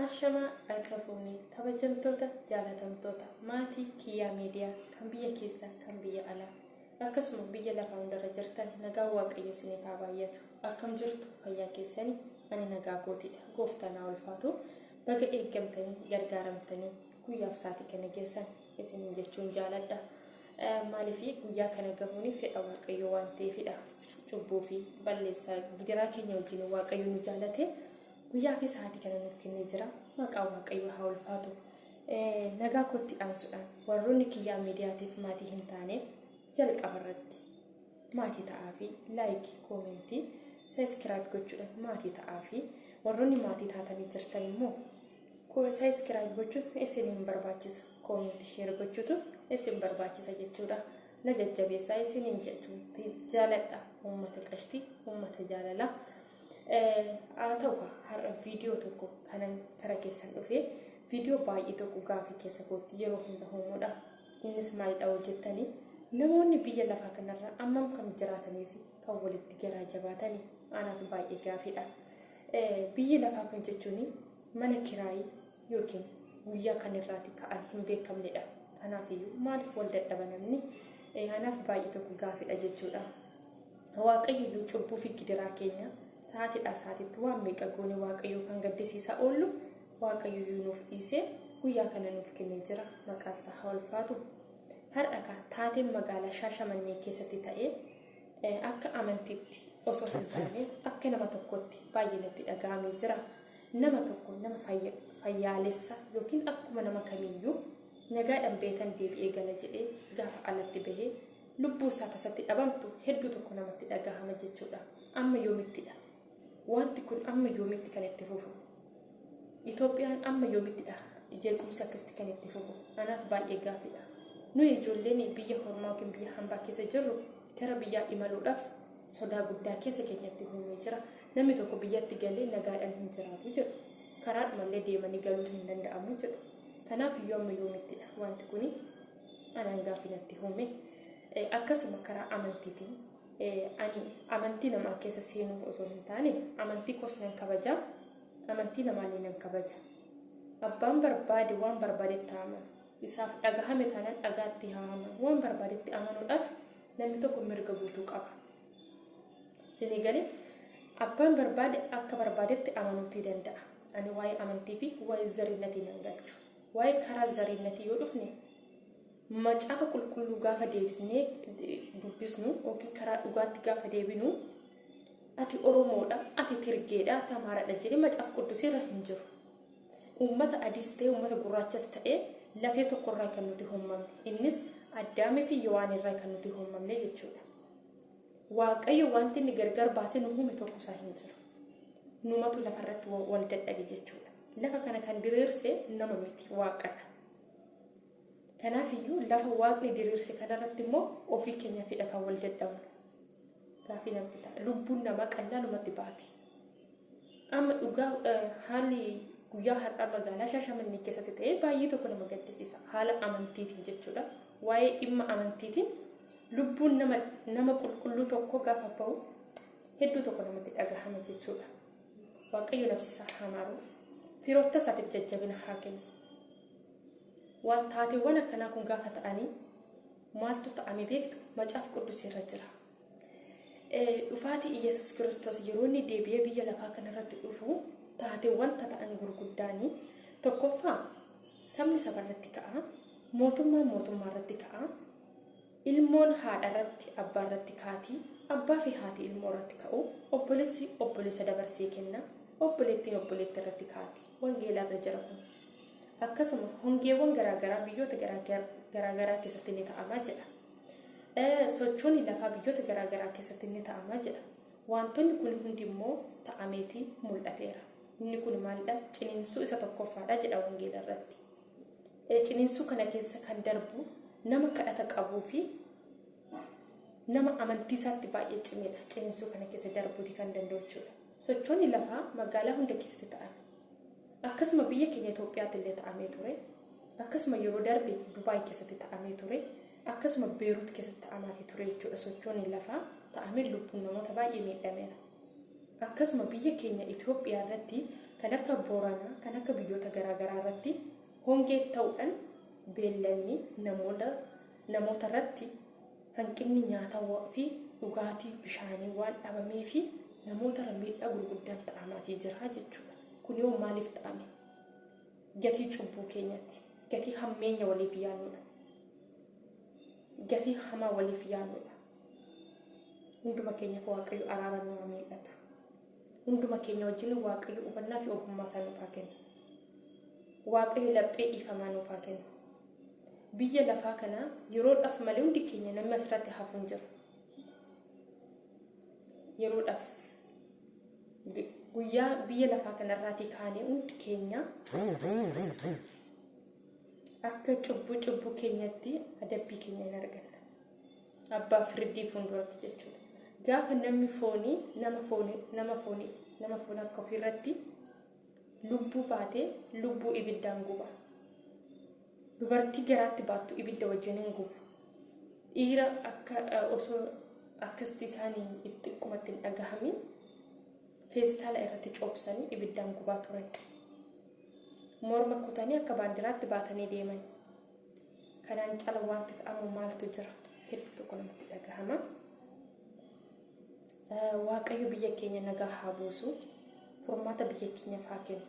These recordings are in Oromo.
Ashama alkafuuni kabajamtoota jaalatamtoota maatii kiyyaa miidiyaa kan biyya keessa kan biyya alaa akkasuma biyya lafaa hundarra jirtan nagaa waaqayyo isiniif haa baay'atu. Akkam jirtu fayyaa keessanii ani nagaa gootiidha. Gooftaan haa ulfaatu. Baga eeggamtanii gargaaramtanii guyyaaf saatii kana geessan isiniin jechuun jaaladha. Maaliif guyyaa kana gahuun fedha waaqayyo waan ta'eefidha. Cubbuu fi balleessaa gidiraa keenya wajjin waaqayyo nu jaalate. Guyyaa fi saatii kana nuuf kennee jira. Maqaa waaqayyo haa ulfaatu. Nagaa kootti aansuudhaan warroonni kiyyaa miidiyaatiif maatii hin taane jalqaba irratti maatii ta'aa fi laayikii, koomentii, sabiskiraayib gochuudhaan maatii ta'aa fi warroonni maatii taatanii jirtan immoo sabiskiraayib gochuun isin hin barbaachisu. Koomentii sheer gochuutu isin barbaachisa jechuudha. Na jajjabeessaa isiniin jechuun jaaladha. Uummata qashtii, uummata jaalalaa. Haa ta'u har'a viidiyoo tokko kanan kara keessan dhufee viidiyoo baay'ee tokko gaafii keessa kootti yeroo hunda uumuudha. Innis maalidha hojjettanii namoonni biyya lafaa kanarra ammam kan jiraatanii fi kan walitti garaa jabaatanii anaaf baay'ee gaafiidha. Biyyi lafaa kun jechuun mana kiraayii yookiin guyyaa kanirraati ka'an hin beekamnedha. Kanaafiyyuu maaliif wal dadhaba namni anaaf baay'ee tokko gaafiidha jechuudha. Waaqayyo cubbuu fi gidiraa keenya saatiidha saatiitti waan meeqa goone waaqayyo kan gaddisiisaa oollu waaqayyo nuuf dhiisee guyyaa kana nuuf kennee jira. Maqaan isaa haa ulfaatu. Har'a taateen magaalaa Shaashamannee keessatti ta'ee akka amantiitti osoo hin taane akka nama tokkotti baay'ee natti dhaga'amee jira. Nama tokko nama fayyaalessa yookiin akkuma nama kamiyyuu nagaadhaan beetan deebi'ee gala jedhee gaafa alatti bahee lubbuu isaa tasatti dhabamtu hedduu tokko namatti dhagahama jechuudha. Amma yoomittidha wanti kun, amma yoomitti kan itti fufu? Itoophiyaan amma yoomittidha jeequmsi akkasitti kan itti fufu? Anaaf baay'ee gaafiidha. Nuyi ijoolleen biyya hormaa yookiin biyya hambaa keessa jirru gara biyyaa imaluudhaaf sodaa guddaa keessa keenyatti uumee jira. Namni tokko biyyatti galee nagaadhaan hin jiraatu jedhu. Karaadhumallee deemanii galuu hin danda'amu jedhu. Kanaaf iyyuu amma yoomittidha wanti kuni anaan gaafii natti uume. Akkasuma karaa amantiitiin ani amantii namaa keessa seenuu osoo hin taane amantii koos nan kabaja, amantii namaallee nan kabaja. Abbaan barbaade waan barbaadetti amanu, isaaf dhagahame taanaan dhagaatti haa amanu. Waan barbaadetti amanuudhaaf namni tokko mirga guutuu qaba. Isinii galee abbaan barbaade akka barbaadetti amanuutii danda'a. Ani waa'ee amantii fi waa'ee zariinnatii nan galchu. Waa'ee karaa zariinnatii yoo dhufne macaafa qulqulluu gaafa deebisnee dubbisnu yookiin karaa dhugaatti gaafa deebinu ati Oromoodha, ati Tirgeedha, ati Amaaraadha jedhee macaafa qulqulluurra hin jiru. Uummata adiis ta'e uummata gurraachas ta'e lafee tokkorraa kan nuti uumamne, innis Addaamii fi Yowaan irraa kan nuti uumamne jechuudha. Waaqayyo wanti inni gargar baasee nu uume tokko isaa hin jiru. Numatu lafarratti wal dadhabe jechuudha. Lafa kana kan diriirse nama miti, Waaqadha. Kanaafiyyuu lafa Waaqni diriirse kanarratti immoo ofii keenya fidha kan wal dadhabnu. Gaafii namatti ta'a. Lubbuun namaa qal'aanumatti baati. Amma dhugaa haalli guyyaa har'aa magaalaa Shaashamannee keessatti ta'ee baay'ee tokko nama gaddisiisa. Haala amantiitiin jechuudha. Waa'ee dhimma amantiitiin lubbuun nama qulqulluu tokko gaafa bahu hedduu tokko namatti dhagahama jechuudha. Waaqayyo nafsisaa haa maaru. Firoota isaatiif jajjabina haa kennu. Waan taateewwan akkanaa kun gaafa ta'anii maaltu ta'ame beektu? Macaafa qulqulluurra jira. Dhufaatii Iyesuus Kiristoos yeroo inni deebi'ee biyya lafaa kanarratti dhufu taateewwan ta'an gurguddaanii tokkoffaa sabni sabarratti ka'a, mootummaa irratti ka'a, ilmoon haadha irratti abbaa irratti kaati, abbaa fi haati ilmoo irratti ka'u, obboleessi obboleessa dabarsee kenna, obboleettiin obboleetti irratti kaati. Wangeela irra jira kun. Akkasuma hongeewwan garaagaraa biyyoota garaagaraa keessatti ni ta'amaa jedha. Sochoonni lafaa biyyoota garaagaraa keessatti ni ta'amaa jedha. Wantoonni kun hundi immoo ta'ameetii mul'ateera. Inni kun maalidha? Ciniinsuu isa tokkoffaadha jedha wangeela irratti. Ciniinsuu kana keessa kan darbu nama kadhata qabuu fi nama amantii isaatti baay'ee cimeedha. Ciniinsuu kana keessa darbuuti kan danda'u jechuudha. Sochoonni lafaa magaalaa hunda keessatti ta'an. Akkasuma biyya keenya Itoophiyaatti illee ta'amee ture. Akkasuma yeroo darbe Dubaay keessatti ta'amee ture. Akkasuma Beeruut keessatti ta'amee ture jechuudha. Sochoonni lafaa ta'amee lubbuun namoota baay'ee miidhameera. Akkasuma biyya keenya Itoophiyaa irratti kan akka Booranaa, kan akka biyyoota garaagaraa irratti hongee ta'uudhaan beellanni namoota irratti hanqinni nyaataa fi dhugaatii bishaanii waan dhabamee fi namoota miidhaa gurguddaan ta'amaatii jira jechuudha. Kun yoo maaliif ta'ame? Gatii cubbuu keenyatti, gatii hammeenya waliif yaadnudha. Gatii hamaa waliif yaadnudha. Hunduma keenyaaf Waaqayyo araara nu miidhatu. Hunduma keenya wajjin Waaqayyo hubannaa fi ogummaa isaa nuuf haa kennu. Waaqayyo laphee dhiifamaa nuuf haa kennu. Biyya lafaa kana yeroodhaaf malee hundi keenya namni asirratti hafu hin jiru. Yeroodhaaf guyyaa biyya lafaa kanarraatii kaanee hundi keenya akka cubbuu keenyatti adabbii keenya hin arganna. Abbaa firdii fuulduratti jechuudha. Gaafa namni foonii nama foon akka ofirratti lubbuu baatee lubbuu ibiddaan guba. Dubartii garaatti baattu ibidda wajjin hin gubu. Dhiira akka osoo akkasti isaanii itti qumatti hin dhagahamin feestaala irratti coobsanii ibiddaan gubaa turan. Morma kutanii akka baandiraatti baatanii deeman. Kanaan cala wanti ta'amu maaltu jira? Hedduu tokko namatti dhagahama. Waaqayyo biyya keenya nagaa haa buusu. Furmaata biyya keenyaaf haa kennu.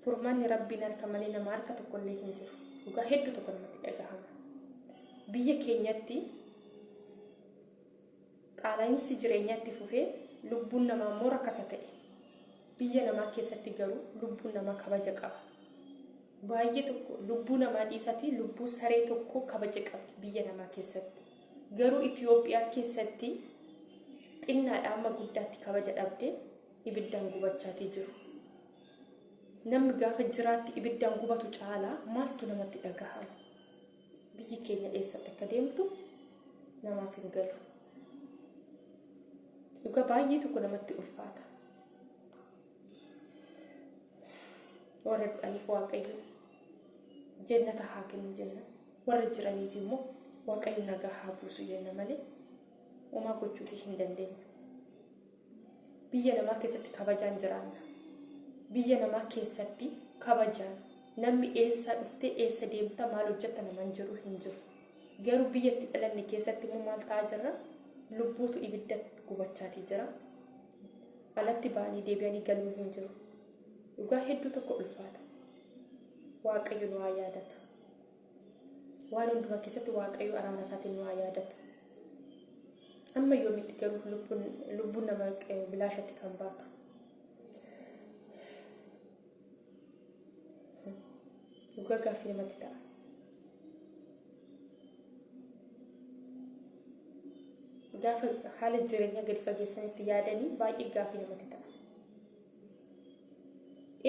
Furmaanni Rabbiin harka malee nama harka tokkollee hin jiru. Dhugaa hedduu tokko namatti dhagahama. Biyya keenyatti qaala'insi jireenyaatti fufee lubbuun namaa immoo rakkasa ta'e. Biyya namaa keessatti garuu lubbuun namaa kabaja qaba. Baay'ee tokko lubbuu namaa dhiisati lubbuu saree tokko kabaja qaba biyya namaa keessatti. Garuu Itoophiyaa keessatti xinnaadhaan amma guddaatti kabaja dhabdee ibiddaan gubachaatii jiru. Namni gaafa jiraatti ibiddaan gubatu caalaa maaltu namatti dhagahama? Biyyi keenya eessatti akka deemtu namaaf hin galu. Dhugaa baay'ee tokko namatti ulfaata. Warra du'aniif Waaqayyo jannata haa kennu jenna. Warra jiraniif immoo Waaqayyo nagaa haa buusu jenna malee homaa gochuutii hin dandeenyu. Biyya namaa keessatti kabajaan jiraanna. Biyya namaa keessatti kabajaan namni eessa dhufte eessa deemta maal hojjetta naman jiru hin jiru. Garuu biyyatti dhalanne keessatti immoo maal ta'aa jirra? Lubbuutu ibidda gubachaatii jira. Alatti ba'anii deebi'anii galuu hin jiru. Dhugaa hedduu tokko ulfaata. Waaqayyo nu haa yaadatu. Waan hundumaa keessatti Waaqayyo araara isaatiin nu haa yaadatu. Amma yoomitti garuu lubbuun nama bilaashatti kan baatu. Dhugaa gaaffii namatti ta'a. Gaafa haala jireenya gadi fageessanitti yaadanii baay'ee gaaffii namatti ta'a.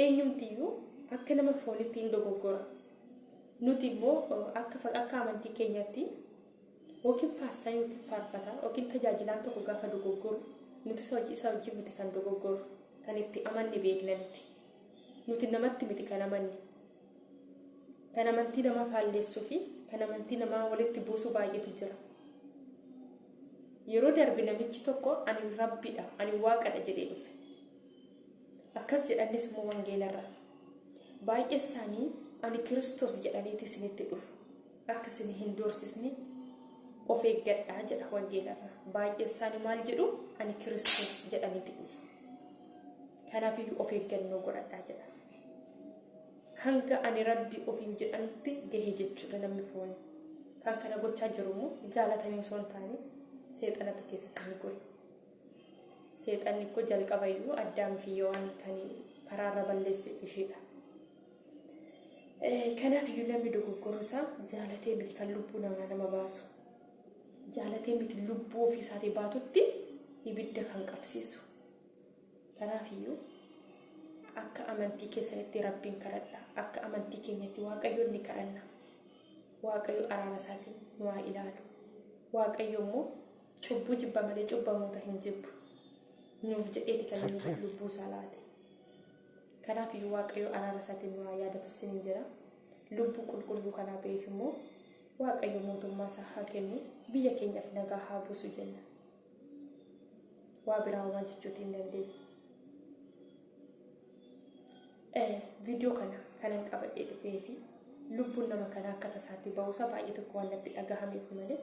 Eenyumtiyyuu akka nama foonitti hin dogoggora. Nuti immoo akka amantii keenyatti yookiin faastaa yookiin faarfataa yookiin tajaajilaan tokko gaafa dogoggoru nuti isa wajjin miti kan dogoggoru kan itti amanne beekna miti. Nuti namatti miti kan amanne. Kan amantii namaa faalleessuu fi kan amantii namaa walitti buusu baay'eetu jira. Yeroo darbe namichi tokko ani Rabbiidha, ani Waaqadha jedhee dhufe. Akkas jedhanis immoo wangeelarra. Baay'ee isaanii ani Kiristoos jedhaniiti isinitti dhufu. Akka isin hin doorsisne of eeggadhaa jedha wangeelarra. Baay'ee isaanii maal jedhu? Ani Kiristoos jedhaniiti dhufu. Kanaafiyyuu of eeggannoo godhadhaa jedha. Hanga ani Rabbi ofiin jedhanutti gahe jechuudha namni fooni. Kan kana gochaa jiru immoo jaalatanii osoo hin taane seexanatu keessa isaanii gole. Seexanni koo jalqabayyuu Addaam fi Hewaan kan karaarra balleesse isheedha. Kanaafiyyuu namni dogoggoruu isaa jaalatee miti kan lubbuu nama baasu. Jaalatee miti lubbuu ofii isaatii baatutti ibidda kan qabsiisu. Kanaafiyyuu akka amantii keessanitti Rabbiin kadhadha. Akka amantii keenyatti Waaqayyoon ni kadhanna. Waaqayyo araara isaatiin nu haa ilaalu. Waaqayyo immoo cubbuu jibba malee cubbamoota hin jibbu. Nuuf jedheeti kan inni lubbuu isaa laate. Kanaafiyyuu Waaqayyo araara isaatiin nu haa yaadatu isiniin jira. Lubbuu qulqulluu kanaa ba'eef immoo Waaqayyo mootummaa isaa haa kennu. Biyya keenyaaf nagaa haa buusu jenna. Waa biraa homaa jechuutiin dandeenya. Viidiyoo kanan qabadhee dhufee fi lubbuun nama kanaa akka tasaatti ba'uusaa baay'ee tokko waan natti dhagahameef malee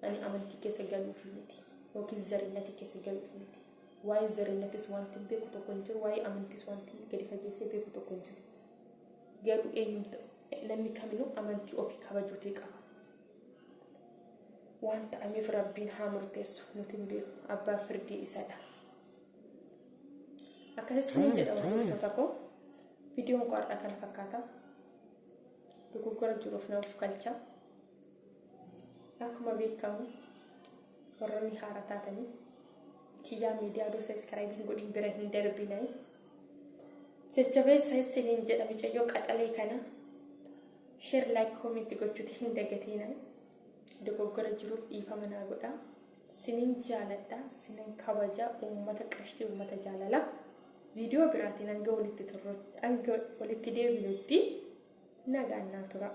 ani amantii keessa galuuf miti yookiin zarinnati keessa galuuf miti. Waa'ee zarinnatis wanti beeku tokko hin jiru, waa'ee amantiis wanti gadi fageessee beeku tokko hin jiru. Garuu eenyumtu namni kaminuu amantii ofii kabajuutii qaba. Waan ta'ameef Rabbiin haa murteessu, nuti hin beeku, abbaa firdii isadha. Akkasiin jedha wantoota koo viidiyoon koo har'a kana fakkaata. Dogoggora jiruuf na of galcha. Akkuma beekamu warroonni haara taatanii Kiyyaa Miidiyaa doo sabiskiraaybiin godhin bira hin darbinaa. Jajjabeessa isiniin jedha mucayyoo qaxalee kana share, like, comment gochuuti hin dagatinaa. Dogoggora jiruuf dhiifama naa godhaa. Sinin jaaladha, sinin kabaja, uummata qashtii, uummata jaalala. Viidiyoo biraatiin hanga walitti deebinutti nagaan naa tura.